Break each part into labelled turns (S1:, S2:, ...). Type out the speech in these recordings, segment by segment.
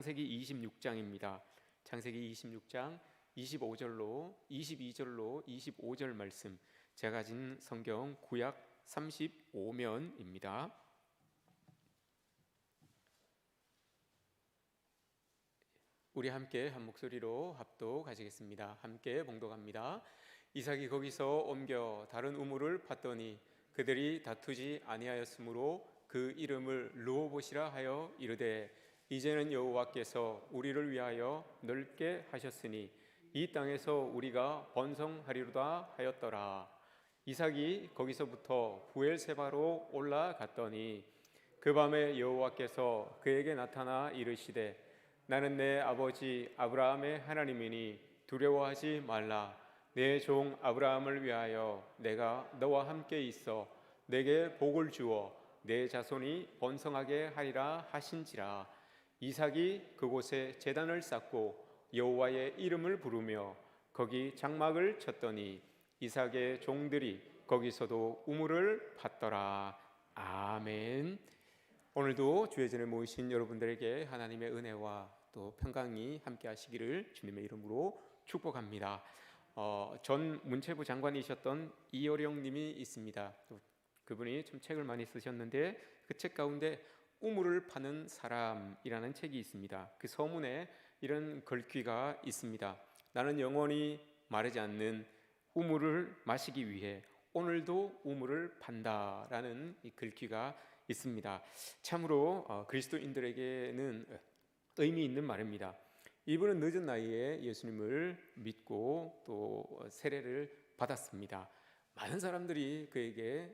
S1: 창세기 26장입니다. 창세기 26장 25절로 22절로 25절 말씀, 제가 가진 성경 구약 35면입니다. 우리 함께 한 목소리로 합독하시겠습니다. 함께 봉독합니다. 이삭이 거기서 옮겨 다른 우물을 팠더니 그들이 다투지 아니하였으므로 그 이름을 르호봇이라 하여 이르되, 이제는 여호와께서 우리를 위하여 넓게 하셨으니 이 땅에서 우리가 번성하리로다 하였더라. 이삭이 거기서부터 부엘세바로 올라갔더니 그 밤에 여호와께서 그에게 나타나 이르시되, 나는 내 아버지 아브라함의 하나님이니 두려워하지 말라. 내 종 아브라함을 위하여 내가 너와 함께 있어 내게 복을 주어 내 자손이 번성하게 하리라 하신지라. 이삭이 그곳에 제단을 쌓고 여호와의 이름을 부르며 거기 장막을 쳤더니 이삭의 종들이 거기서도 우물을 팠더라. 아멘. 오늘도 주의 전에 모이신 여러분들에게 하나님의 은혜와 또 평강이 함께 하시기를 주님의 이름으로 축복합니다. 전 문체부 장관이셨던 이어령 님이 있습니다. 그분이 좀 책을 많이 쓰셨는데 그 책 가운데 우물을 파는 사람이라는 책이 있습니다. 그 서문에 이런 글귀가 있습니다. 나는 영원히 마르지 않는 우물을 마시기 위해 오늘도 우물을 판다라는 이 글귀가 있습니다. 참으로 그리스도인들에게는 의미 있는 말입니다. 이분은 늦은 나이에 예수님을 믿고 또 세례를 받았습니다. 많은 사람들이 그에게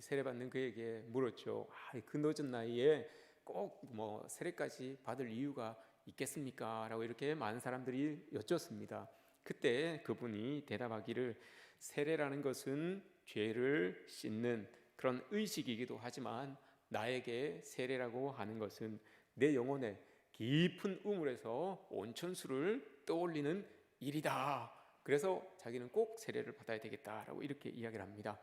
S1: 세례받는 그에게 물었죠. 그 늦은 나이에 꼭 세례까지 받을 이유가 있겠습니까? 라고 이렇게 많은 사람들이 여쭙습니다. 그때 그분이 대답하기를, 세례라는 것은 죄를 씻는 그런 의식이기도 하지만 나에게 세례라고 하는 것은 내 영혼에 깊은 우물에서 온천수를 떠올리는 일이다. 그래서 자기는 꼭 세례를 받아야 되겠다라고 이렇게 이야기를 합니다.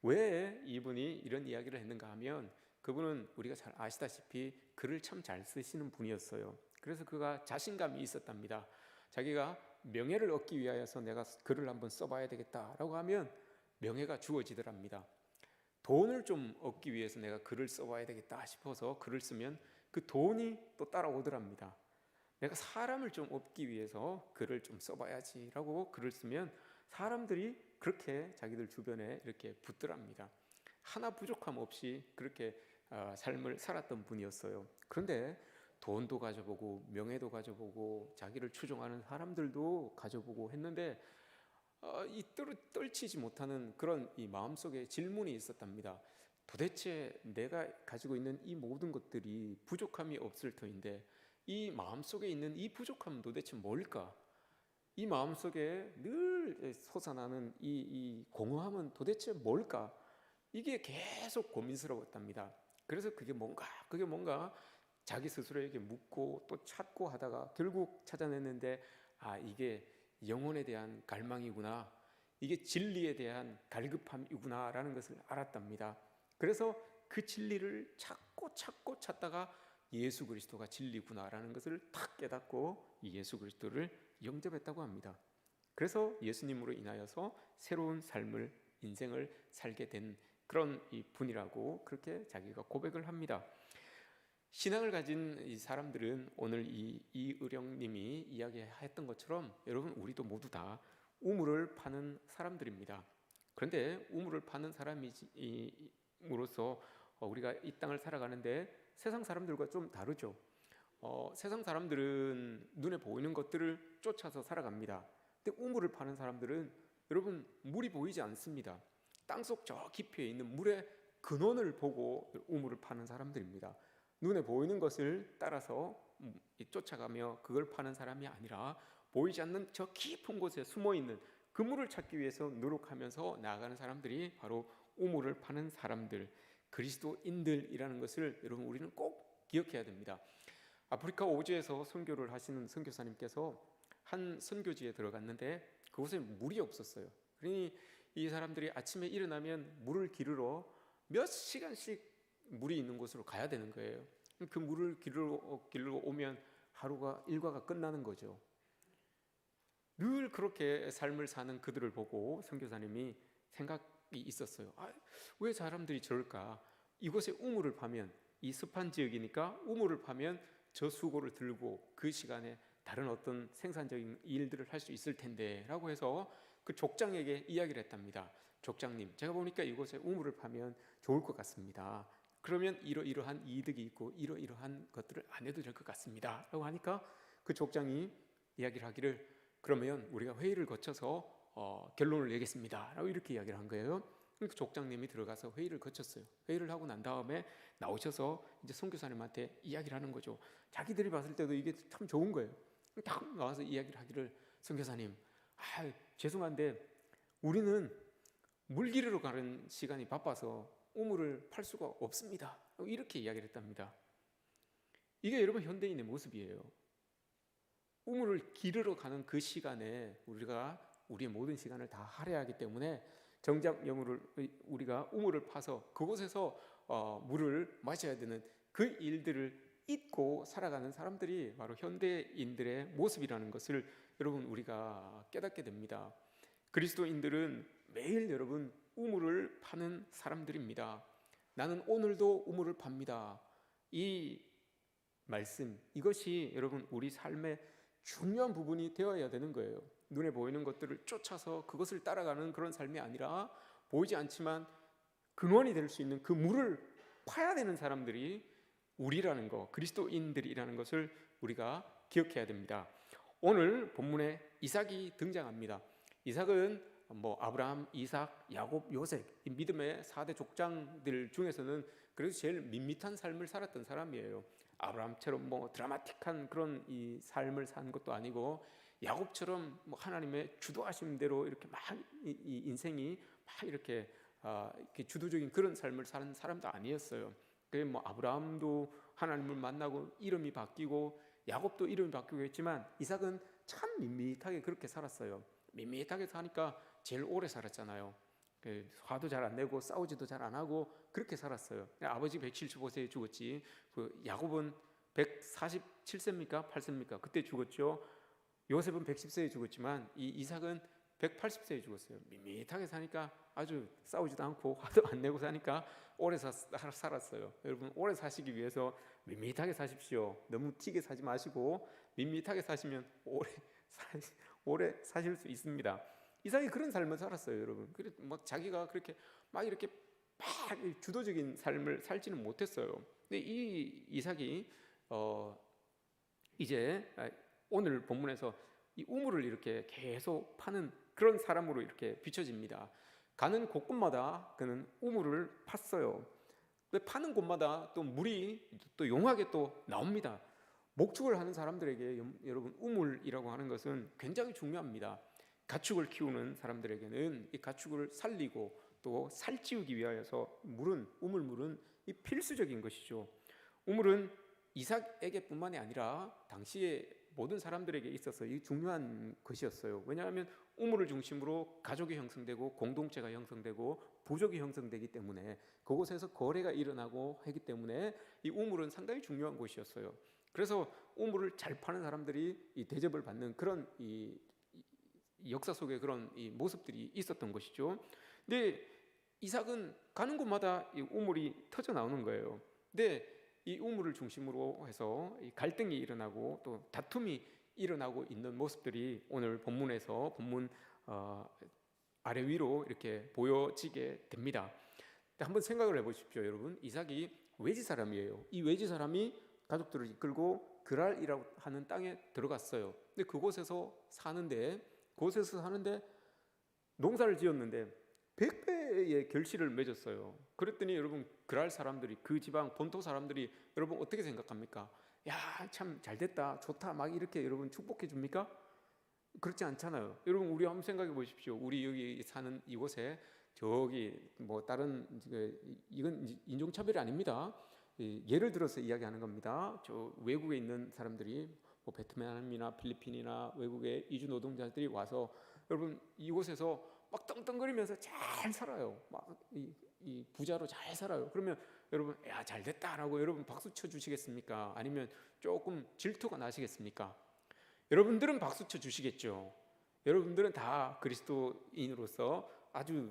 S1: 왜 이분이 이런 이야기를 했는가 하면, 그분은 우리가 잘 아시다시피 글을 참 잘 쓰시는 분이었어요. 그래서 그가 자신감이 있었답니다. 자기가 명예를 얻기 위하여서 내가 글을 한번 써봐야 되겠다라고 하면 명예가 주어지더랍니다. 돈을 좀 얻기 위해서 내가 글을 써봐야 되겠다 싶어서 글을 쓰면 그 돈이 또 따라오더랍니다. 내가 사람을 좀 얻기 위해서 글을 좀 써봐야지라고 글을 쓰면 사람들이 그렇게 자기들 주변에 이렇게 붙더랍니다. 하나 부족함 없이 그렇게 삶을 살았던 분이었어요. 그런데 돈도 가져보고 명예도 가져보고 자기를 추종하는 사람들도 가져보고 했는데 이 떨치지 못하는 그런 이 마음속에 질문이 있었답니다. 도대체 내가 가지고 있는 이 모든 것들이 부족함이 없을 터인데 이 마음속에 있는 이 부족함은 도대체 뭘까? 이 마음속에 늘 솟아나는 이 공허함은 도대체 뭘까? 이게 계속 고민스러웠답니다. 그래서 그게 뭔가 자기 스스로에게 묻고 또 찾고 하다가 결국 찾아냈는데, 이게 영혼에 대한 갈망이구나, 이게 진리에 대한 갈급함이구나 라는 것을 알았답니다. 그래서 그 진리를 찾고 찾다가 예수 그리스도가 진리구나라는 것을 탁 깨닫고 예수 그리스도를 영접했다고 합니다. 그래서 예수님으로 인하여서 새로운 삶을, 인생을 살게 된 그런 이 분이라고 그렇게 자기가 고백을 합니다. 신앙을 가진 이 사람들은 오늘 이의령님이 이야기했던 것처럼 여러분, 우리도 모두 다 우물을 파는 사람들입니다. 그런데 우물을 파는 사람으로서 우리가 이 땅을 살아가는데 세상 사람들과 좀 다르죠. 세상 사람들은 눈에 보이는 것들을 쫓아서 살아갑니다. 근데 우물을 파는 사람들은 여러분, 물이 보이지 않습니다. 땅속 저 깊이에 있는 물의 근원을 보고 우물을 파는 사람들입니다. 눈에 보이는 것을 따라서 쫓아가며 그걸 파는 사람이 아니라 보이지 않는 저 깊은 곳에 숨어있는 그 물을 찾기 위해서 노력하면서 나아가는 사람들이 바로 우물을 파는 사람들, 그리스도인들이라는 것을 여러분, 우리는 꼭 기억해야 됩니다. 아프리카 오주에서 선교를 하시는 선교사님께서 한 선교지에 들어갔는데 그곳에 물이 없었어요. 그러니 이 사람들이 아침에 일어나면 물을 기르러 몇 시간씩 물이 있는 곳으로 가야 되는 거예요. 그 물을 기르러 오면 하루가 일과가 끝나는 거죠. 늘 그렇게 삶을 사는 그들을 보고 선교사님이 생각이 있었어요. 왜 사람들이 저럴까? 이곳에 우물을 파면, 이 습한 지역이니까 우물을 파면 저 수고를 들고 그 시간에 다른 어떤 생산적인 일들을 할 수 있을 텐데 라고 해서 그 족장에게 이야기를 했답니다. 족장님, 제가 보니까 이곳에 우물을 파면 좋을 것 같습니다. 그러면 이러이러한 이득이 있고 이러이러한 것들을 안 해도 될 것 같습니다 라고 하니까 그 족장이 이야기를 하기를, 그러면 우리가 회의를 거쳐서 결론을 내겠습니다 라고 이렇게 이야기를 한 거예요. 그러니까 족장님이 들어가서 회의를 거쳤어요. 회의를 하고 난 다음에 나오셔서 이제 선교사님한테 이야기를 하는 거죠. 자기들이 봤을 때도 이게 참 좋은 거예요. 딱 나와서 이야기를 하기를, 선교사님, 죄송한데 우리는 물 기르러 가는 시간이 바빠서 우물을 팔 수가 없습니다 이렇게 이야기를 했답니다. 이게 여러분 현대인의 모습이에요. 우물을 기르러 가는 그 시간에 우리가 우리의 모든 시간을 다 할애하기 때문에 정작 우리가 우물을 파서 그곳에서 물을 마셔야 되는 그 일들을 잊고 살아가는 사람들이 바로 현대인들의 모습이라는 것을 여러분 우리가 깨닫게 됩니다. 그리스도인들은 매일 여러분 우물을 파는 사람들입니다. 나는 오늘도 우물을 팝니다. 이 말씀, 이것이 여러분 우리 삶의 중요한 부분이 되어야 되는 거예요. 눈에 보이는 것들을 쫓아서 그것을 따라가는 그런 삶이 아니라 보이지 않지만 근원이 될 수 있는 그 물을 파야 되는 사람들이 우리라는 것, 그리스도인들이라는 것을 우리가 기억해야 됩니다. 오늘 본문에 이삭이 등장합니다. 이삭은 아브라함, 이삭, 야곱, 요셉, 이 믿음의 4대 족장들 중에서는 그래도 제일 밋밋한 삶을 살았던 사람이에요. 아브라함처럼 드라마틱한 그런 이 삶을 산 것도 아니고, 야곱처럼 하나님의 주도하심대로 이렇게 막 이 인생이 막 이렇게 주도적인 그런 삶을 사는 사람도 아니었어요. 그래서 아브라함도 하나님을 만나고 이름이 바뀌고, 야곱도 이름이 바뀌고 했지만 이삭은 참 밋밋하게 그렇게 살았어요. 밋밋하게 사니까 제일 오래 살았잖아요. 화도 잘 안 내고 싸우지도 잘 안 하고 그렇게 살았어요. 아버지 175세에 죽었지, 그 야곱은 147세입니까? 8세입니까? 그때 죽었죠. 요셉은 110세에 죽었지만 이 이삭은 180세에 죽었어요. 밋밋하게 사니까 아주 싸우지도 않고 화도 안 내고 사니까 오래 살았어요. 여러분, 오래 사시기 위해서 밋밋하게 사십시오. 너무 튀게 사지 마시고 밋밋하게 사시면 오래 사실 수 있습니다. 이삭이 그런 삶을 살았어요, 여러분. 그래서 자기가 그렇게 막 이렇게 막 주도적인 삶을 살지는 못했어요. 근데 이 이삭이 이제 오늘 본문에서 이 우물을 이렇게 계속 파는 그런 사람으로 이렇게 비춰집니다. 가는 곳곳마다 그는 우물을 팠어요. 근데 파는 곳마다 또 물이 또 용하게 또 나옵니다. 목축을 하는 사람들에게 여러분 우물이라고 하는 것은 굉장히 중요합니다. 가축을 키우는 사람들에게는 이 가축을 살리고 또 살찌우기 위하여서 우물물은 이 필수적인 것이죠. 우물은 이삭에게뿐만이 아니라 당시에 모든 사람들에게 있어서 이 중요한 것이었어요. 왜냐하면 우물을 중심으로 가족이 형성되고 공동체가 형성되고 부족이 형성되기 때문에 그곳에서 거래가 일어나고 하기 때문에 이 우물은 상당히 중요한 곳이었어요. 그래서 우물을 잘 파는 사람들이 이 대접을 받는 그런 이 역사 속에 그런 이 모습들이 있었던 것이죠. 근데 이삭은 가는 곳마다 이 우물이 터져 나오는 거예요. 근데 이 우물을 중심으로 해서 이 갈등이 일어나고 또 다툼이 일어나고 있는 모습들이 오늘 본문에서 본문 아래 위로 이렇게 보여지게 됩니다. 한번 생각을 해보십시오, 여러분. 이삭이 외지 사람이에요. 이 외지 사람이 가족들을 이끌고 그랄이라고 하는 땅에 들어갔어요. 근데 그곳에서 사는데 농사를 지었는데 100배의 결실을 맺었어요. 그랬더니 여러분, 그랄 사람들이, 그 지방 본토 사람들이 여러분 어떻게 생각합니까? 야, 참 잘됐다, 좋다, 막 이렇게 여러분 축복해 줍니까? 그렇지 않잖아요. 여러분, 우리 한번 생각해 보십시오. 우리 여기 사는 이곳에 저기 다른 이건 인종차별이 아닙니다. 예를 들어서 이야기하는 겁니다. 저 외국에 있는 사람들이 베트남이나 필리핀이나 외국의 이주 노동자들이 와서 여러분 이곳에서 막 떵떵거리면서 잘 살아요. 막 이 부자로 잘 살아요. 그러면 여러분, 야, 잘됐다라고 여러분 박수 쳐 주시겠습니까? 아니면 조금 질투가 나시겠습니까? 여러분들은 박수 쳐 주시겠죠. 여러분들은 다 그리스도인으로서 아주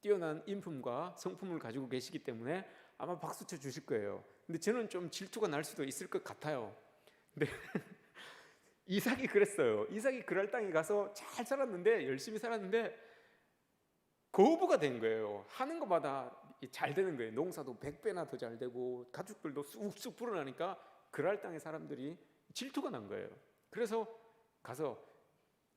S1: 뛰어난 인품과 성품을 가지고 계시기 때문에 아마 박수 쳐 주실 거예요. 근데 저는 좀 질투가 날 수도 있을 것 같아요. 근데 이삭이 그랬어요. 이삭이 그랄 땅에 가서 잘 살았는데, 열심히 살았는데 거부가 된 거예요. 하는 것마다 잘 되는 거예요. 농사도 100배나 더 잘 되고 가축들도 쑥쑥 불어나니까 그랄 땅의 사람들이 질투가 난 거예요. 그래서 가서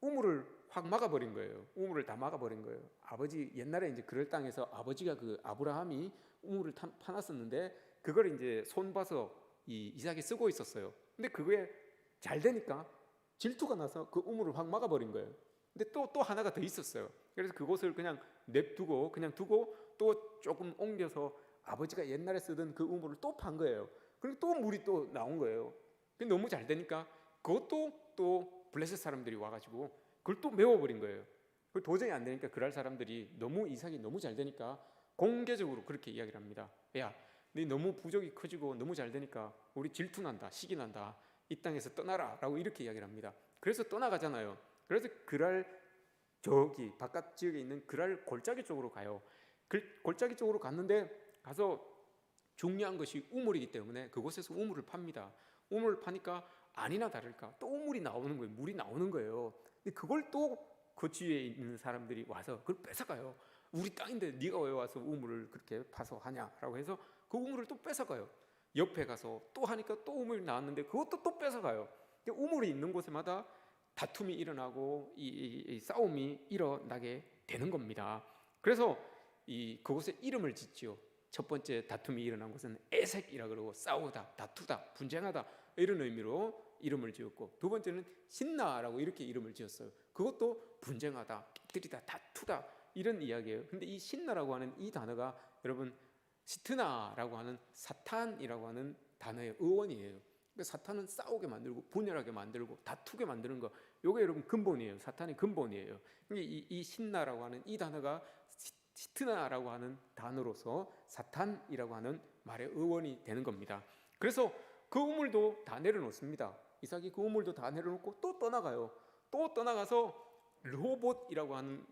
S1: 우물을 확 막아버린 거예요. 우물을 다 막아버린 거예요. 아버지, 옛날에 이제 그럴 땅에서 아버지가 그 아브라함이 우물을 파놨었는데 그걸 이제 손봐서 이 이삭이 쓰고 있었어요. 근데 그게 잘 되니까 질투가 나서 그 우물을 확 막아버린 거예요. 근데 또 하나가 더 있었어요. 그래서 그곳을 그냥 냅두고 그냥 두고 또 조금 옮겨서 아버지가 옛날에 쓰던 그 우물을 또 판 거예요. 그리고 또 물이 또 나온 거예요. 근데 너무 잘 되니까 그것도 또 블레셋 사람들이 와가지고 그걸 또 메워버린 거예요. 도저히 안 되니까 그랄 사람들이 너무 이삭이 너무 잘 되니까 공개적으로 그렇게 이야기를 합니다. 야, 네 너무 부족이 커지고 너무 잘 되니까 우리 질투난다, 시기 난다, 이 땅에서 떠나라 라고 이렇게 이야기를 합니다. 그래서 떠나가잖아요. 그래서 그랄 저기 바깥 지역에 있는 그랄 골짜기 쪽으로 가요. 골짜기 쪽으로 갔는데 가서 중요한 것이 우물이기 때문에 그곳에서 우물을 팝니다. 우물을 파니까 아니나 다를까 또 우물이 나오는 거예요. 물이 나오는 거예요. 근데 그걸 또 그 주위에 있는 사람들이 와서 그걸 뺏어가요. 우리 땅인데 네가 왜 와서 우물을 그렇게 파서 하냐라고 해서 그 우물을 또 뺏어가요. 옆에 가서 또 하니까 또 우물이 나왔는데 그것도 또 뺏어가요. 우물이 있는 곳마다 다툼이 일어나고 이 싸움이 일어나게 되는 겁니다. 그래서 그곳에 이름을 짓지요. 첫 번째 다툼이 일어난 곳은 에색이라 그러고 싸우다, 다투다, 분쟁하다 이런 의미로 이름을 지었고, 두 번째는 신나라고 이렇게 이름을 지었어요. 그것도 분쟁하다, 깨뜨리다, 다투다 이런 이야기예요. 근데 이 신나라고 하는 이 단어가 여러분 시트나라고 하는 사탄이라고 하는 단어의 어원이에요. 그러니까 사탄은 싸우게 만들고 분열하게 만들고 다투게 만드는 거, 요게 여러분 근본이에요. 사탄의 근본이에요. 이 신나라고 하는 이 단어가 시트나라고 하는 단어로서 사탄이라고 하는 말의 어원이 되는 겁니다. 그래서 그 우물도 다 내려놓습니다. 이삭이 그 우물도 다 내려놓고 또 떠나가요. 또 떠나가서 르호봇이라고 하는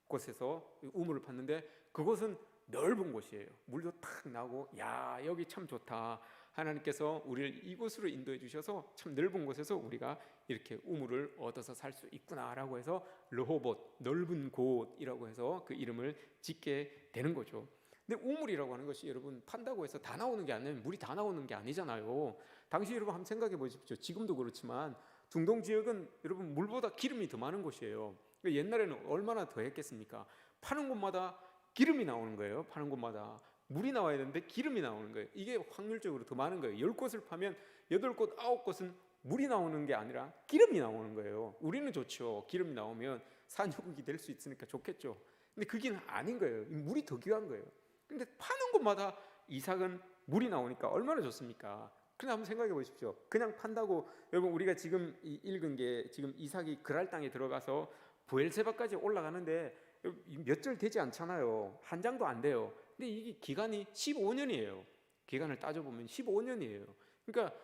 S1: 곳에서 우물을 팠는데 그곳은 넓은 곳이에요. 물도 탁 나고, 야, 여기 참 좋다. 하나님께서 우리를 이곳으로 인도해 주셔서 참 넓은 곳에서 우리가 이렇게 우물을 얻어서 살 수 있구나라고 해서 르호봇, 넓은 곳이라고 해서 그 이름을 짓게 되는 거죠. 근데 우물이라고 하는 것이 여러분 판다고 해서 다 나오는 게 아니면 물이 다 나오는 게 아니잖아요. 당시 여러분 한번 생각해 보십시오. 지금도 그렇지만 중동 지역은 여러분 물보다 기름이 더 많은 곳이에요. 옛날에는 얼마나 더 했겠습니까? 파는 곳마다 기름이 나오는 거예요. 파는 곳마다 물이 나와야 되는데 기름이 나오는 거예요. 이게 확률적으로 더 많은 거예요. 10곳을 파면 8곳, 9곳은 물이 나오는 게 아니라 기름이 나오는 거예요. 우리는 좋죠. 기름이 나오면 산유국이 될 수 있으니까 좋겠죠. 근데 그게 아닌 거예요. 물이 더 귀한 거예요. 근데 파는 곳마다 이삭은 물이 나오니까 얼마나 좋습니까? 그냥 한번 생각해 보십시오. 그냥 판다고, 여러분 우리가 지금 읽은 게 지금 이삭이 그랄 땅에 들어가서 브엘세바까지 올라가는데 몇 절 되지 않잖아요. 한 장도 안 돼요. 근데 이게 기간이 15년이에요. 기간을 따져보면 15년이에요. 그러니까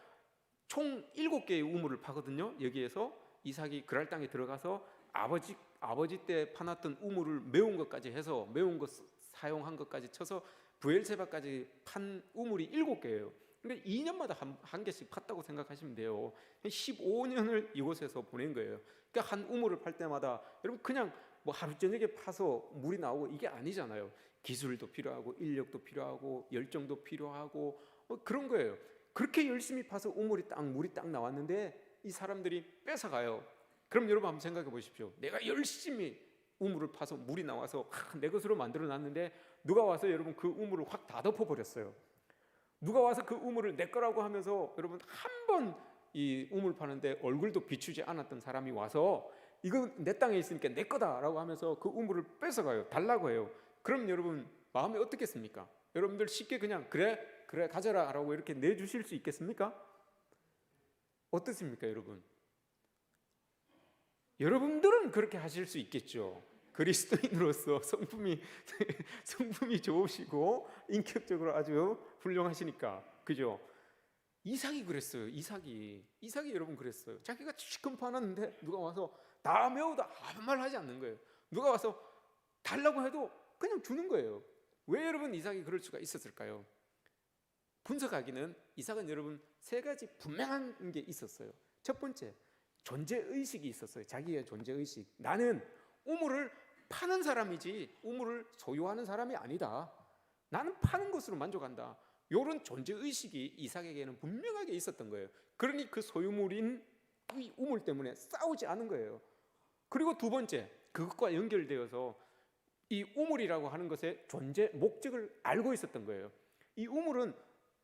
S1: 총 7개의 우물을 파거든요. 여기에서 이삭이 그랄 땅에 들어가서 아버지 때 파놨던 우물을 메운 것까지 해서, 메운 것 사용한 것까지 쳐서 브엘세바까지 판 우물이 7개예요. 근데 2년마다 한 개씩 팠다고 생각하시면 돼요. 15년을 이곳에서 보낸 거예요. 그러니까 한 우물을 팔 때마다 여러분 그냥 뭐 하루 저녁에 파서 물이 나오고 이게 아니잖아요. 기술도 필요하고 인력도 필요하고 열정도 필요하고 그런 거예요. 그렇게 열심히 파서 물이 딱 나왔는데 이 사람들이 뺏어가요. 그럼 여러분 한번 생각해 보십시오. 내가 열심히 우물을 파서 물이 나와서 내 것으로 만들어 놨는데 누가 와서 여러분 그 우물을 확 다 덮어버렸어요. 누가 와서 그 우물을 내 거라고 하면서 여러분 한 번 이 우물 파는데 얼굴도 비추지 않았던 사람이 와서 이거 내 땅에 있으니까 내 거다라고 하면서 그 우물을 뺏어가요. 달라고 해요. 그럼 여러분 마음이 어떻겠습니까? 여러분들 쉽게 그냥 그래 가져라 라고 이렇게 내주실 수 있겠습니까? 어떻습니까 여러분? 여러분들은 그렇게 하실 수 있겠죠. 그리스도인으로서 성품이 좋으시고 인격적으로 아주 훌륭하시니까, 그죠? 이삭이 그랬어요. 이삭이 여러분 그랬어요. 자기가 지금 파놨는데 누가 와서 다 메우다 아무 말 하지 않는 거예요. 누가 와서 달라고 해도 그냥 주는 거예요. 왜 여러분 이삭이 그럴 수가 있었을까요? 분석하기는 이삭은 여러분 세 가지 분명한 게 있었어요. 첫 번째, 존재의식이 있었어요. 자기의 존재의식. 나는 우물을 파는 사람이지 우물을 소유하는 사람이 아니다. 나는 파는 것으로 만족한다. 이런 존재의식이 이삭에게는 분명하게 있었던 거예요. 그러니 그 소유물인 이 우물 때문에 싸우지 않은 거예요. 그리고 두 번째, 그것과 연결되어서 이 우물이라고 하는 것의 존재 목적을 알고 있었던 거예요. 이 우물은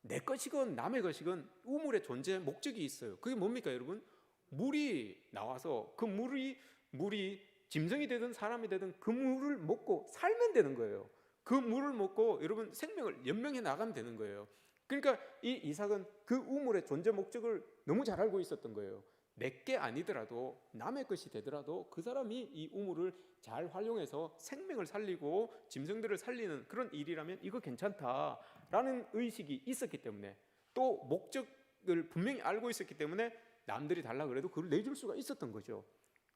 S1: 내 것이건 남의 것이건 우물의 존재 목적이 있어요. 그게 뭡니까 여러분? 물이 나와서 그 물이 짐승이 되든 사람이 되든 그 물을 먹고 살면 되는 거예요. 그 물을 먹고 여러분 생명을 연명해 나가면 되는 거예요. 그러니까 이 이삭은 그 우물의 존재 목적을 너무 잘 알고 있었던 거예요. 내게 아니더라도 남의 것이 되더라도 그 사람이 이 우물을 잘 활용해서 생명을 살리고 짐승들을 살리는 그런 일이라면 이거 괜찮다라는 의식이 있었기 때문에, 또 목적을 분명히 알고 있었기 때문에 남들이 달라 그래도 그걸 내줄 수가 있었던 거죠.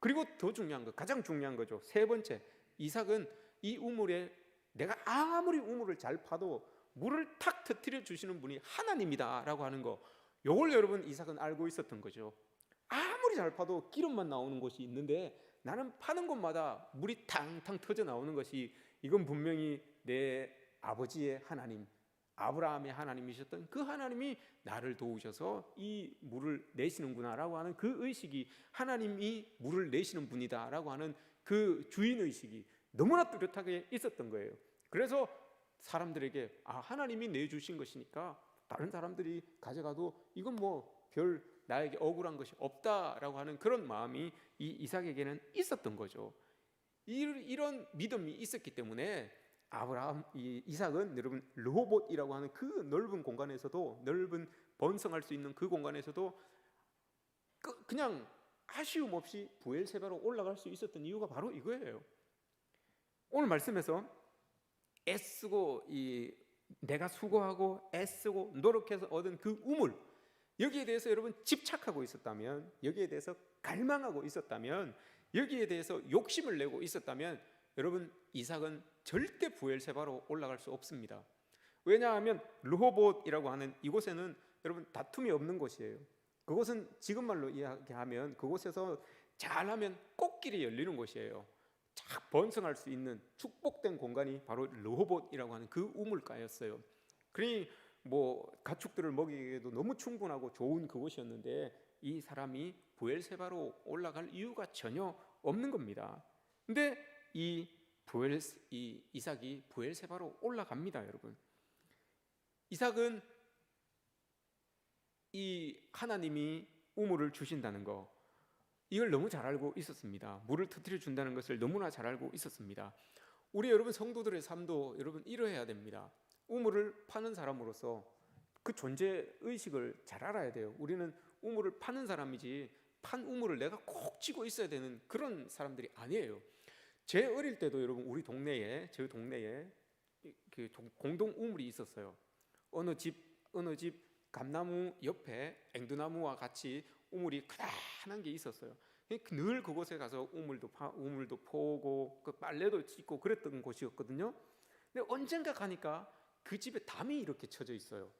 S1: 그리고 더 중요한 거, 가장 중요한 거죠. 세 번째, 이삭은 이 우물에 내가 아무리 우물을 잘 파도 물을 탁 터뜨려 주시는 분이 하나님이다 라고 하는 거, 이걸 여러분 이삭은 알고 있었던 거죠. 아무리 잘 파도 기름만 나오는 곳이 있는데 나는 파는 곳마다 물이 탕탕 터져 나오는 것이, 이건 분명히 내 아버지의 하나님, 아브라함의 하나님이셨던 그 하나님이 나를 도우셔서 이 물을 내시는구나 라고 하는 그 의식이, 하나님이 물을 내시는 분이다 라고 하는 그 주인의식이 너무나 뚜렷하게 있었던 거예요. 그래서 사람들에게 하나님이 내주신 것이니까 다른 사람들이 가져가도 이건 뭐 별 나에게 억울한 것이 없다라고 하는 그런 마음이 이 이삭에게는 있었던 거죠. 이런 믿음이 있었기 때문에 이삭은 여러분 르호봇이라고 하는 그 넓은 공간에서도, 넓은 번성할 수 있는 그 공간에서도 그냥 아쉬움 없이 브엘세바로 올라갈 수 있었던 이유가 바로 이거예요. 오늘 말씀에서 애쓰고 내가 수고하고 애쓰고 노력해서 얻은 그 우물, 여기에 대해서 여러분 집착하고 있었다면, 여기에 대해서 갈망하고 있었다면, 여기에 대해서 욕심을 내고 있었다면 여러분 이삭은 절대 브엘세바로 올라갈 수 없습니다. 왜냐하면 르호봇이라고 하는 이곳에는 여러분 다툼이 없는 곳이에요. 그곳은 지금 말로 이야기하면 그곳에서 잘하면 꽃길이 열리는 곳이에요. 쫙 번성할 수 있는 축복된 공간이 바로 르호봇이라고 하는 그 우물가였어요. 그러니 뭐 가축들을 먹이기에도 너무 충분하고 좋은 그곳이었는데 이 사람이 브엘세바로 올라갈 이유가 전혀 없는 겁니다. 근데 이삭이 브엘세바로 올라갑니다, 여러분. 이삭은 이 하나님이 우물을 주신다는 거, 이걸 너무 잘 알고 있었습니다. 물을 터뜨려 준다는 것을 너무나 잘 알고 있었습니다. 우리 여러분 성도들의 삶도 여러분 이러해야 됩니다. 우물을 파는 사람으로서 그 존재 의식을 잘 알아야 돼요. 우리는 우물을 파는 사람이지 판 우물을 내가 꼭 쥐고 있어야 되는 그런 사람들이 아니에요. 제 어릴 때도 여러분 우리 동네에, 저희 동네에 그 공동 우물이 있었어요. 어느 집 감나무 옆에 앵두나무와 같이 우물이 크다란 게 있었어요. 늘 그곳에 가서 우물도 퍼오고 그 빨래도 씻고 그랬던 곳이었거든요. 근데 언젠가 가니까 그 집에 담이 이렇게 쳐져 있어요.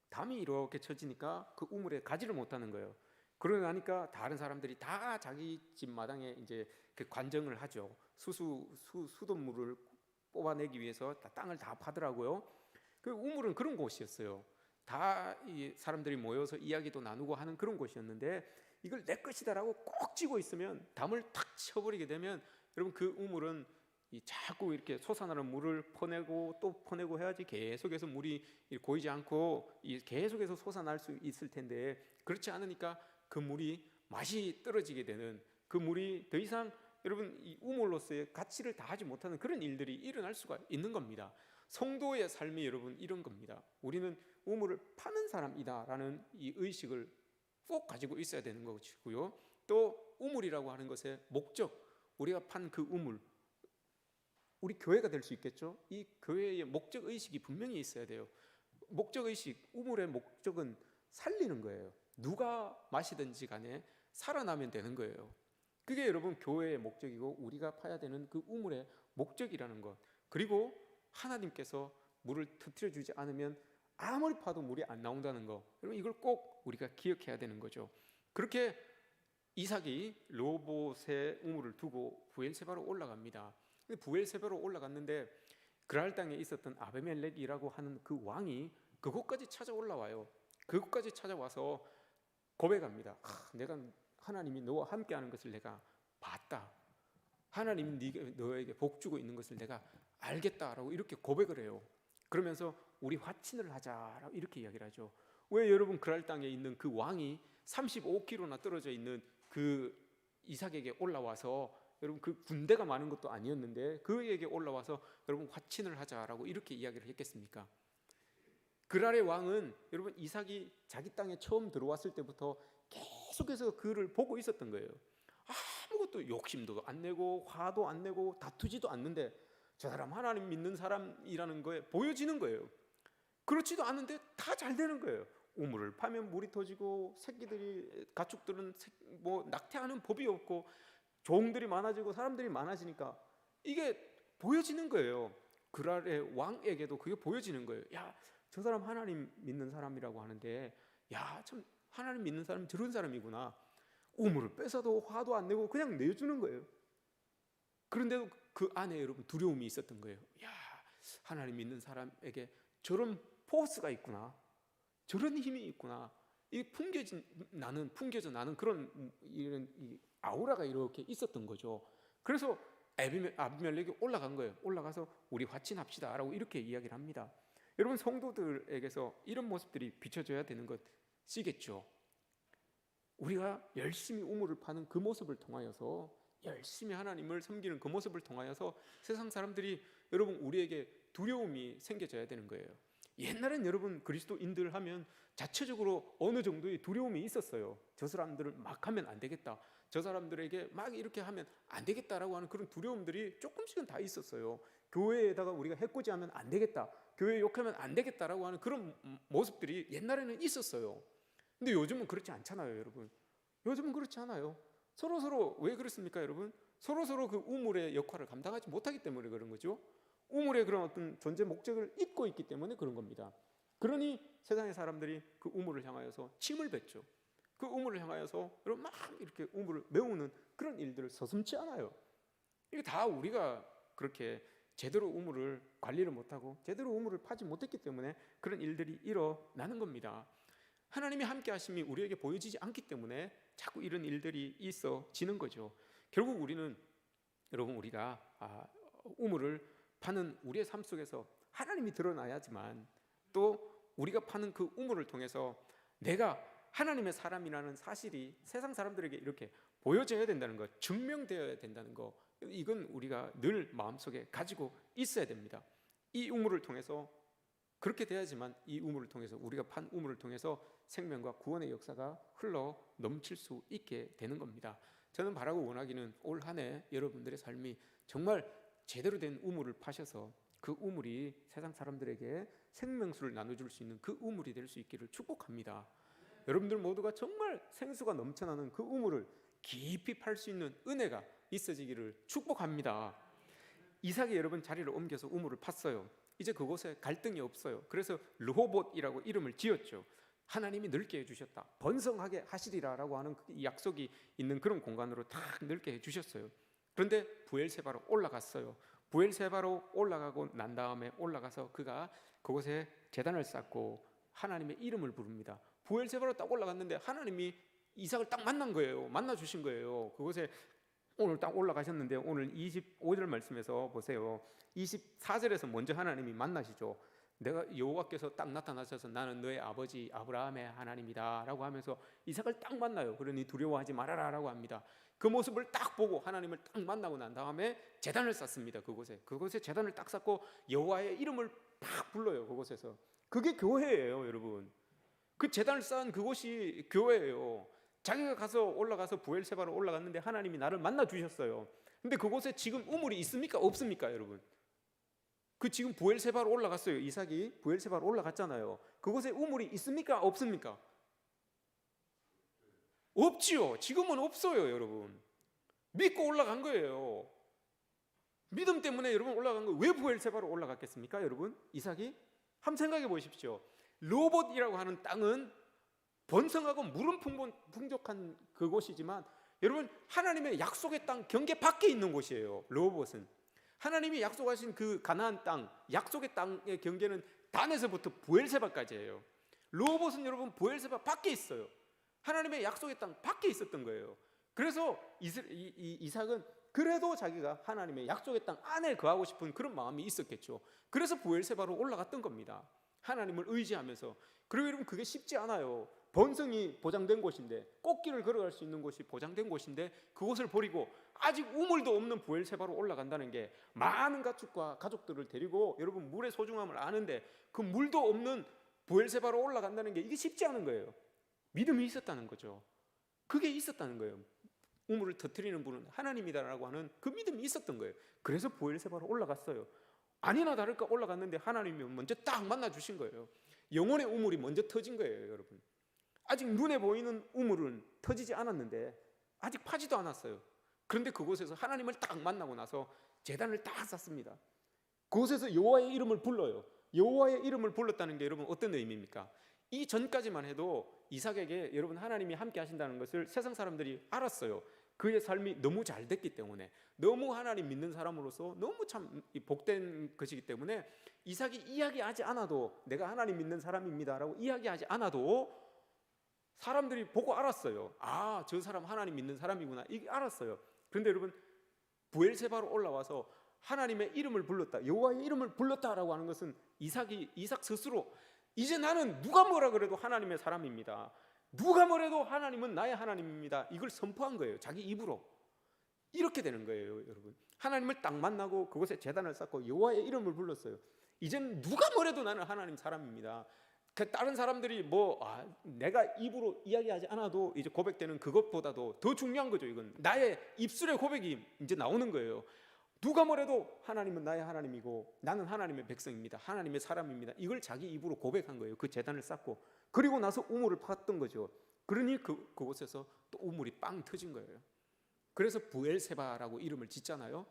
S1: 담이 이렇게 쳐지니까 그 우물에 가지를 못하는 거예요. 그러고 나니까 다른 사람들이 다 자기 집 마당에 이제 그 관정을 하죠. 수돗물을 뽑아내기 위해서 땅을 다 파더라고요. 그 우물은 그런 곳이었어요. 다 이 사람들이 모여서 이야기도 나누고 하는 그런 곳이었는데, 이걸 내 것이다라고 꼭 쥐고 있으면, 담을 탁 쳐버리게 되면 여러분 그 우물은 자꾸 이렇게 솟아나는 물을 퍼내고 또 퍼내고 해야지 계속해서 물이 고이지 않고 계속해서 솟아날 수 있을 텐데, 그렇지 않으니까 그 물이 맛이 떨어지게 되는, 그 물이 더 이상 여러분 이 우물로서의 가치를 다하지 못하는 그런 일들이 일어날 수가 있는 겁니다. 성도의 삶이 여러분 이런 겁니다. 우리는 우물을 파는 사람이다라는 이 의식을 꼭 가지고 있어야 되는 것이고요. 또 우물이라고 하는 것의 목적, 우리가 판 그 우물, 우리 교회가 될 수 있겠죠. 이 교회의 목적 의식이 분명히 있어야 돼요. 목적 의식, 우물의 목적은 살리는 거예요. 누가 마시든지 간에 살아나면 되는 거예요. 그게 여러분 교회의 목적이고 우리가 파야 되는 그 우물의 목적이라는 것. 그리고 하나님께서 물을 터뜨려 주지 않으면 아무리 파도 물이 안 나온다는 거. 여러분 이걸 꼭 우리가 기억해야 되는 거죠. 그렇게 이삭이 르호봇의 우물을 두고 부엘세바로 올라갑니다. 근데 부엘세바로 올라갔는데 그랄 땅에 있었던 아비멜렉이라고 하는 그 왕이 그곳까지 찾아올라와요. 그곳까지 찾아와서 고백합니다. 내가 하나님이 너와 함께하는 것을 내가 봤다. 하나님이 너에게 복 주고 있는 것을 내가 알겠다라고 이렇게 고백을 해요. 그러면서 우리 화친을 하자라고 이렇게 이야기를 하죠. 왜 여러분 그랄 땅에 있는 그 왕이 35km나 떨어져 있는 그 이삭에게 올라와서 여러분 그 군대가 많은 것도 아니었는데 그에게 올라와서 여러분 화친을 하자라고 이렇게 이야기를 했겠습니까? 그랄의 왕은 여러분 이삭이 자기 땅에 처음 들어왔을 때부터 계속해서 그를 보고 있었던 거예요. 아무것도 욕심도 안 내고 화도 안 내고 다투지도 않는데 저 사람 하나님 믿는 사람이라는 거에 보여지는 거예요. 그렇지도 않은데 다 잘 되는 거예요. 우물을 파면 물이 터지고 새끼들이 가축들은 뭐 낙태하는 법이 없고 종들이 많아지고 사람들이 많아지니까 이게 보여지는 거예요. 그랄의 왕에게도 그게 보여지는 거예요. 야, 저 사람 하나님 믿는 사람이라고 하는데 야, 참 하나님 믿는 사람이 저런 사람이구나. 우물을 뺏어도 화도 안 내고 그냥 내주는 거예요. 그런데도 그 안에 여러분 두려움이 있었던 거예요. 야, 하나님 믿는 사람에게 저런 포스가 있구나. 저런 힘이 있구나. 이 풍겨져 나는 그런 이런 이 아우라가 이렇게 있었던 거죠. 그래서 아비멜렉이 올라간 거예요. 올라가서 우리 화친합시다라고 이렇게 이야기를 합니다. 여러분 성도들에게서 이런 모습들이 비춰져야 되는 것이겠죠. 우리가 열심히 우물을 파는 그 모습을 통하여서 열심히 하나님을 섬기는 그 모습을 통하여서 세상 사람들이 여러분 우리에게 두려움이 생겨져야 되는 거예요. 옛날엔 여러분 그리스도인들 하면 자체적으로 어느 정도의 두려움이 있었어요. 저 사람들을 막 하면 안 되겠다. 저 사람들에게 막 이렇게 하면 안 되겠다라고 하는 그런 두려움들이 조금씩은 다 있었어요. 교회에다가 우리가 해코지하면 안 되겠다. 교회 욕하면 안 되겠다라고 하는 그런 모습들이 옛날에는 있었어요. 근데 요즘은 그렇지 않잖아요, 여러분. 요즘은 그렇지 않아요. 서로서로 왜 그렇습니까, 여러분? 서로서로 그 우물의 역할을 감당하지 못하기 때문에 그런 거죠. 우물의 그런 어떤 존재 목적을 잊고 있기 때문에 그런 겁니다. 그러니 세상의 사람들이 그 우물을 향하여서 침을 뱉죠. 그 우물을 향하여서 여러분 막 이렇게 우물을 메우는 그런 일들을 서슴지 않아요. 이게 다 우리가 그렇게 제대로 우물을 관리를 못하고 제대로 우물을 파지 못했기 때문에 그런 일들이 일어나는 겁니다. 하나님이 함께 하심이 우리에게 보여지지 않기 때문에 자꾸 이런 일들이 있어지는 거죠. 결국 우리는 여러분 우리가 우물을 파는 우리의 삶 속에서 하나님이 드러나야지만 또 우리가 파는 그 우물을 통해서 내가 하나님의 사람이라는 사실이 세상 사람들에게 이렇게 보여져야 된다는 것, 증명되어야 된다는 것, 이건 우리가 늘 마음속에 가지고 있어야 됩니다. 이 우물을 통해서 그렇게 돼야지만 이 우물을 통해서 우리가 판 우물을 통해서 생명과 구원의 역사가 흘러 넘칠 수 있게 되는 겁니다. 저는 바라고 원하기는 올 한 해 여러분들의 삶이 정말 제대로 된 우물을 파셔서 그 우물이 세상 사람들에게 생명수를 나눠줄 수 있는 그 우물이 될 수 있기를 축복합니다. 여러분들 모두가 정말 생수가 넘쳐나는 그 우물을 깊이 팔 수 있는 은혜가 있어지기를 축복합니다. 이삭이 여러분 자리를 옮겨서 우물을 팠어요. 이제 그곳에 갈등이 없어요. 그래서 르호봇이라고 이름을 지었죠. 하나님이 넓게 해주셨다. 번성하게 하시리라라고 하는 그 약속이 있는 그런 공간으로 딱 넓게 해주셨어요. 그런데 부엘세바로 올라갔어요. 부엘세바로 올라가고 난 다음에 올라가서 그가 그곳에 제단을 쌓고 하나님의 이름을 부릅니다. 부엘세바로 딱 올라갔는데 하나님이 이삭을 딱 만난 거예요. 만나 주신 거예요. 그곳에 오늘 딱 올라가셨는데 오늘 25절 말씀에서 보세요. 24절에서 먼저 하나님이 만나시죠. 내가 여호와께서 딱 나타나셔서 나는 너의 아버지 아브라함의 하나님이다 라고 하면서 이삭을 딱 만나요. 그러니 두려워하지 말아라 라고 합니다. 그 모습을 딱 보고 하나님을 딱 만나고 난 다음에 제단을 쌓습니다. 그곳에 제단을 딱 쌓고 여호와의 이름을 딱 불러요. 그곳에서. 그게 교회예요, 여러분. 그 제단을 쌓은 그곳이 교회예요. 자기가 올라가서 부엘세바로 올라갔는데 하나님이 나를 만나 주셨어요. 근데 그곳에 지금 우물이 있습니까? 없습니까, 여러분? 그 지금 부엘세바로 올라갔어요. 이삭이 부엘세바로 올라갔잖아요. 그곳에 우물이 있습니까? 없습니까? 없지요. 지금은 없어요, 여러분. 믿고 올라간 거예요. 믿음 때문에 여러분 올라간 거예요. 왜 부엘세바로 올라갔겠습니까, 여러분? 이삭이? 한번 생각해 보십시오. 르호봇이라고 하는 땅은 번성하고 물은 풍족한 그곳이지만 여러분, 하나님의 약속의 땅 경계 밖에 있는 곳이에요. 르호봇은 하나님이 약속하신 그 가나안 땅, 약속의 땅의 경계는 단에서부터 부엘세바까지예요. 르호봇은 여러분 부엘세바 밖에 있어요. 하나님의 약속의 땅 밖에 있었던 거예요. 그래서 이삭은 그래도 자기가 하나님의 약속의 땅 안에 거하고 싶은 그런 마음이 있었겠죠. 그래서 부엘세바로 올라갔던 겁니다. 하나님을 의지하면서. 그리고 여러분, 그게 쉽지 않아요. 번성이 보장된 곳인데, 꽃길을 걸어갈 수 있는 곳이 보장된 곳인데 그곳을 버리고 아직 우물도 없는 부엘세바로 올라간다는 게, 많은 가축과 가족들을 데리고 여러분 물의 소중함을 아는데 그 물도 없는 부엘세바로 올라간다는 게 이게 쉽지 않은 거예요. 믿음이 있었다는 거죠. 그게 있었다는 거예요. 우물을 터뜨리는 분은 하나님이다라고 하는 그 믿음이 있었던 거예요. 그래서 부엘세바로 올라갔어요. 아니나 다를까 올라갔는데 하나님이 먼저 딱 만나 주신 거예요. 영혼의 우물이 먼저 터진 거예요, 여러분. 아직 눈에 보이는 우물은 터지지 않았는데, 아직 파지도 않았어요. 그런데 그곳에서 하나님을 딱 만나고 나서 제단을 딱 쌓습니다. 그곳에서 여호와의 이름을 불러요. 여호와의 이름을 불렀다는 게 여러분 어떤 의미입니까? 이 전까지만 해도 이삭에게 여러분 하나님이 함께 하신다는 것을 세상 사람들이 알았어요. 그의 삶이 너무 잘 됐기 때문에, 너무 하나님 믿는 사람으로서 너무 참 복된 것이기 때문에 이삭이 이야기하지 않아도, 내가 하나님 믿는 사람입니다라고 이야기하지 않아도 사람들이 보고 알았어요. 아, 저 사람 하나님 믿는 사람이구나, 이게 알았어요. 그런데 여러분, 부엘세바로 올라와서 하나님의 이름을 불렀다, 여호와의 이름을 불렀다라고 하는 것은 이삭 스스로, 이제 나는 누가 뭐라 그래도 하나님의 사람입니다, 누가 뭐래도 하나님은 나의 하나님입니다, 이걸 선포한 거예요. 자기 입으로. 이렇게 되는 거예요, 여러분. 하나님을 딱 만나고 그곳에 제단을 쌓고 여호와의 이름을 불렀어요. 이제는 누가 뭐래도 나는 하나님 사람입니다. 다른 사람들이 내가 입으로 이야기하지 않아도 이제 고백되는 그것보다도 더 중요한 거죠. 이건 나의 입술의 고백이 이제 나오는 거예요. 누가 뭐래도 하나님은 나의 하나님이고 나는 하나님의 백성입니다, 하나님의 사람입니다, 이걸 자기 입으로 고백한 거예요. 그 제단을 쌓고. 그리고 나서 우물을 팠던 거죠. 그러니 그곳에서 또 우물이 빵 터진 거예요. 그래서 부엘세바라고 이름을 짓잖아요.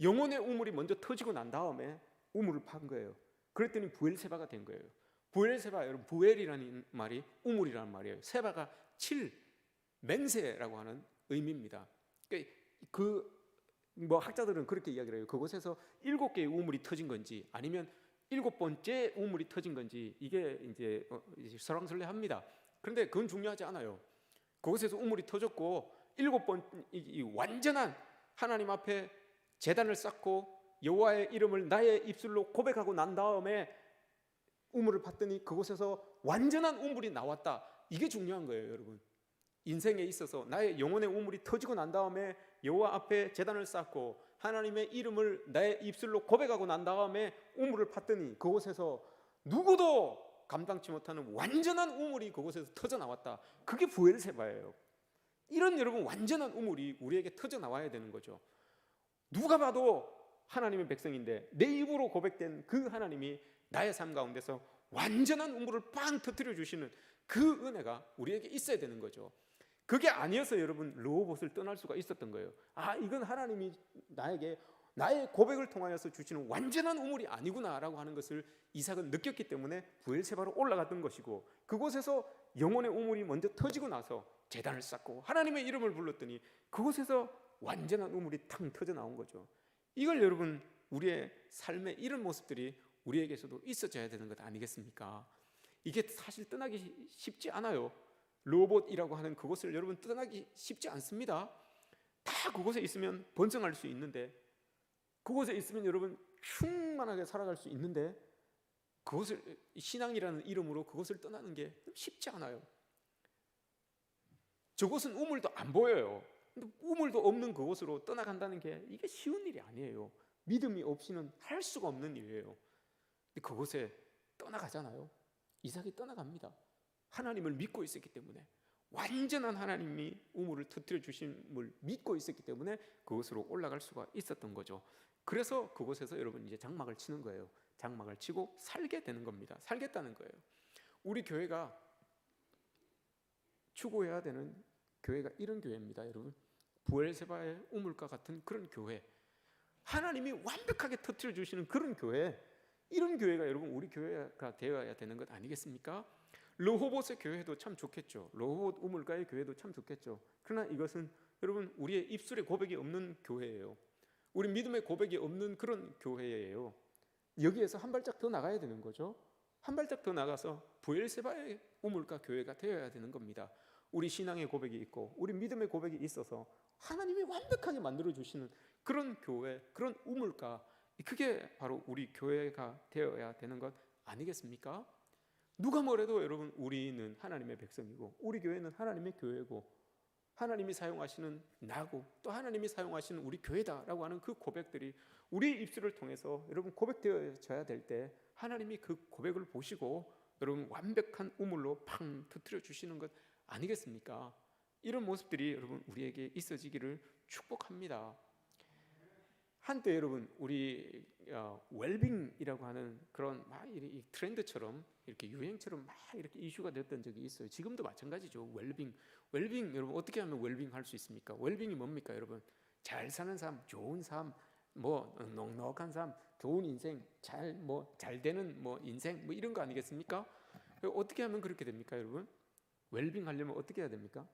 S1: 영혼의 우물이 먼저 터지고 난 다음에 우물을 판 거예요. 그랬더니 부엘세바가 된 거예요. 부엘세바, 여러분, 부엘이라는 말이 우물이라는 말이에요. 세바가 7, 맹세라고 하는 의미입니다. 학자들은 그렇게 이야기를 해요. 그곳에서 7개의 우물이 터진 건지 아니면 7번째 우물이 터진 건지 이게 이제 설왕설래합니다. 그런데 그건 중요하지 않아요. 그곳에서 우물이 터졌고 7번 완전한 하나님 앞에 제단을 쌓고 여호와의 이름을 나의 입술로 고백하고 난 다음에 우물을 팠더니 그곳에서 완전한 우물이 나왔다. 이게 중요한 거예요, 여러분. 인생에 있어서 나의 영혼의 우물이 터지고 난 다음에 여호와 앞에 제단을 쌓고 하나님의 이름을 나의 입술로 고백하고 난 다음에 우물을 팠더니 그곳에서 누구도 감당치 못하는 완전한 우물이 그곳에서 터져 나왔다. 그게 부엘세바예요. 이런 여러분 완전한 우물이 우리에게 터져 나와야 되는 거죠. 누가 봐도 하나님의 백성인데 내 입으로 고백된 그 하나님이 나의 삶 가운데서 완전한 우물을 빵 터뜨려 주시는 그 은혜가 우리에게 있어야 되는 거죠. 그게 아니어서 여러분 르호봇을 떠날 수가 있었던 거예요. 이건 하나님이 나에게 나의 고백을 통하여서 주시는 완전한 우물이 아니구나라고 하는 것을 이삭은 느꼈기 때문에 부엘세바로 올라갔던 것이고, 그곳에서 영혼의 우물이 먼저 터지고 나서 제단을 쌓고 하나님의 이름을 불렀더니 그곳에서 완전한 우물이 탕 터져 나온 거죠. 이걸 여러분, 우리의 삶의 이런 모습들이 우리에게서도 있어져야 되는 것 아니겠습니까? 이게 사실 떠나기 쉽지 않아요. 르호봇이라고 하는 그곳을 여러분 떠나기 쉽지 않습니다. 다 그곳에 있으면 번성할 수 있는데, 그곳에 있으면 여러분 충만하게 살아갈 수 있는데, 그것을 신앙이라는 이름으로 그것을 떠나는 게 쉽지 않아요. 저곳은 우물도 안 보여요. 근데 우물도 없는 그곳으로 떠나간다는 게 이게 쉬운 일이 아니에요. 믿음이 없이는 할 수가 없는 일이에요. 근데 그곳에 떠나가잖아요. 이삭이 떠나갑니다. 하나님을 믿고 있었기 때문에, 완전한 하나님이 우물을 터뜨려 주심을 믿고 있었기 때문에 그곳으로 올라갈 수가 있었던 거죠. 그래서 그곳에서 여러분 이제 장막을 치는 거예요. 장막을 치고 살게 되는 겁니다. 살겠다는 거예요. 우리 교회가 추구해야 되는 교회가 이런 교회입니다, 여러분. 부엘세바의 우물과 같은 그런 교회, 하나님이 완벽하게 터뜨려 주시는 그런 교회, 이런 교회가 여러분 우리 교회가 되어야 되는 것 아니겠습니까? 르호봇의 교회도 참 좋겠죠. 르호봇 우물가의 교회도 참 좋겠죠. 그러나 이것은 여러분 우리의 입술에 고백이 없는 교회예요. 우리 믿음의 고백이 없는 그런 교회예요. 여기에서 한 발짝 더 나가야 되는 거죠. 한 발짝 더 나가서 부엘세바의 우물가 교회가 되어야 되는 겁니다. 우리 신앙의 고백이 있고 우리 믿음의 고백이 있어서 하나님이 완벽하게 만들어 주시는 그런 교회, 그런 우물가, 그게 바로 우리 교회가 되어야 되는 것 아니겠습니까? 누가 뭐래도 여러분 우리는 하나님의 백성이고 우리 교회는 하나님의 교회고 하나님이 사용하시는 나고 또 하나님이 사용하시는 우리 교회다라고 하는 그 고백들이 우리 입술을 통해서 여러분 고백되어져야 될 때 하나님이 그 고백을 보시고 여러분 완벽한 우물로 팡 터뜨려 주시는 것 아니겠습니까? 이런 모습들이 여러분 우리에게 있어지기를 축복합니다. 한때 여러분 우리 웰빙이라고 하는 그런 막 이 트렌드처럼 이렇게 유행처럼 막 이렇게 이슈가 됐던 적이 있어요. 지금도 마찬가지죠. 웰빙 여러분 어떻게 하면 웰빙 할 수 있습니까? 웰빙이 뭡니까, 여러분? 잘 사는 삶, 좋은 삶, 뭐 넉넉한 삶, 좋은 인생, 잘 되는 인생 이런 거 아니겠습니까? 어떻게 하면 그렇게 됩니까, 여러분? 웰빙 하려면 어떻게 해야 됩니까?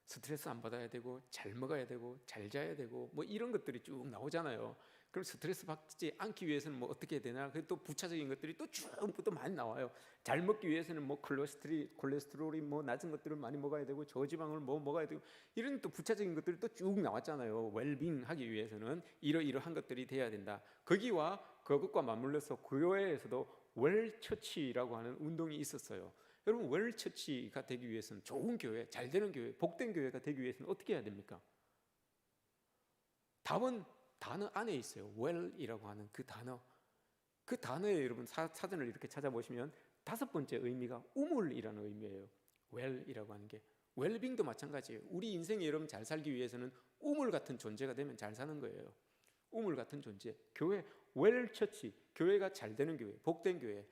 S1: 스트레스 안 받아야 되고 잘 먹어야 되고 잘 자야 되고 이런 것들이 쭉 나오잖아요. 그럼 스트레스 받지 않기 위해서는 어떻게 해야 되나? 또 부차적인 것들이 또 쭉 또 많이 나와요. 잘 먹기 위해서는 콜레스테롤이 낮은 것들을 많이 먹어야 되고 저지방을 먹어야 되고 이런 또 부차적인 것들이 또 쭉 나왔잖아요. 웰빙 하기 위해서는 이러이러한 것들이 돼야 된다. 거기와 그것과 맞물려서 교회에서도 웰처치라고 하는 운동이 있었어요. 여러분 웰처치가 되기 위해서는 좋은 교회, 잘 되는 교회, 복된 교회가 되기 위해서는 어떻게 해야 됩니까? 답은 단어 안에 있어요. 웰이라고 하는 그 단어. 그 단어에 여러분 사전을 이렇게 찾아보시면 5번째 의미가 우물이라는 의미예요. 웰이라고 하는 게. 웰빙도 마찬가지예요. 우리 인생이 여러분 잘 살기 위해서는 우물 같은 존재가 되면 잘 사는 거예요. 우물 같은 존재. 교회, 웰처치, 교회가 잘 되는 교회, 복된 교회,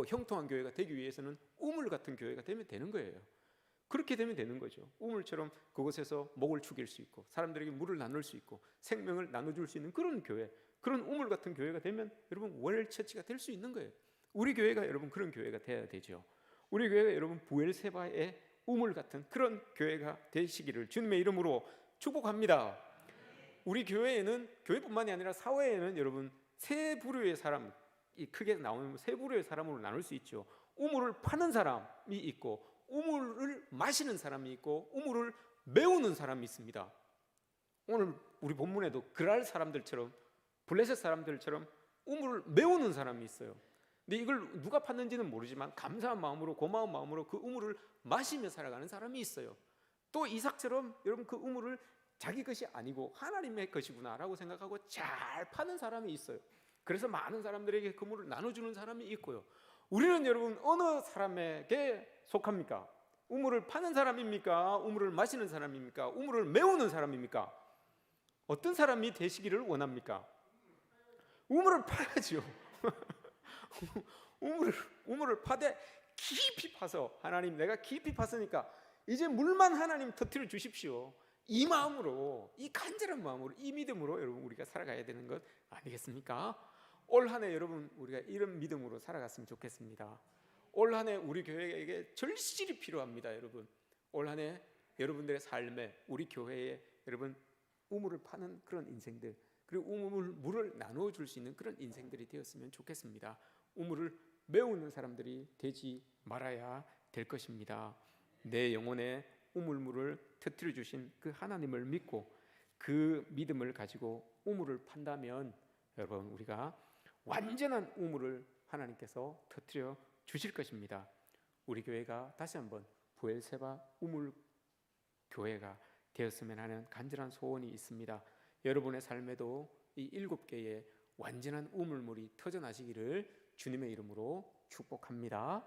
S1: 형통한 교회가 되기 위해서는 우물 같은 교회가 되면 되는 거예요. 그렇게 되면 되는 거죠. 우물처럼 그곳에서 목을 축일 수 있고 사람들에게 물을 나눌 수 있고 생명을 나눠줄 수 있는 그런 교회, 그런 우물 같은 교회가 되면 여러분 웰처치가 될 수 있는 거예요. 우리 교회가 여러분 그런 교회가 돼야 되죠. 우리 교회가 여러분 부엘세바의 우물 같은 그런 교회가 되시기를 주님의 이름으로 축복합니다. 우리 교회에는, 교회뿐만이 아니라 사회에는 여러분 세 부류의 사람, 크게 나오는 세 부류의 사람으로 나눌 수 있죠. 우물을 파는 사람이 있고 우물을 마시는 사람이 있고 우물을 메우는 사람이 있습니다. 오늘 우리 본문에도 그랄 사람들처럼 블레셋 사람들처럼 우물을 메우는 사람이 있어요. 근데 이걸 누가 팠는지는 모르지만 감사한 마음으로 고마운 마음으로 그 우물을 마시며 살아가는 사람이 있어요. 또 이삭처럼 여러분 그 우물을 자기 것이 아니고 하나님의 것이구나라고 생각하고 잘 파는 사람이 있어요. 그래서 많은 사람들에게 그 물을 나눠주는 사람이 있고요. 우리는 여러분 어느 사람에게 속합니까? 우물을 파는 사람입니까? 우물을 마시는 사람입니까? 우물을 메우는 사람입니까? 어떤 사람이 되시기를 원합니까? 우물을 파야죠. 우물을 파되 깊이 파서, 하나님 내가 깊이 팠으니까 이제 물만 하나님 터뜨려 주십시오. 이 마음으로, 이 간절한 마음으로, 이 믿음으로 여러분 우리가 살아가야 되는 것 아니겠습니까? 올 한 해 여러분 우리가 이런 믿음으로 살아갔으면 좋겠습니다. 올 한 해 우리 교회에게 절실히 필요합니다. 여러분 올 한 해 여러분들의 삶에, 우리 교회에 여러분 우물을 파는 그런 인생들, 그리고 물을 나누어 줄 수 있는 그런 인생들이 되었으면 좋겠습니다. 우물을 메우는 사람들이 되지 말아야 될 것입니다. 내 영혼에 우물물을 터뜨려 주신 그 하나님을 믿고 그 믿음을 가지고 우물을 판다면 여러분 우리가 완전한 우물을 하나님께서 터뜨려 주실 것입니다. 우리 교회가 다시 한번 부엘세바 우물 교회가 되었으면 하는 간절한 소원이 있습니다. 여러분의 삶에도 이 7개의 완전한 우물물이 터져나시기를 주님의 이름으로 축복합니다.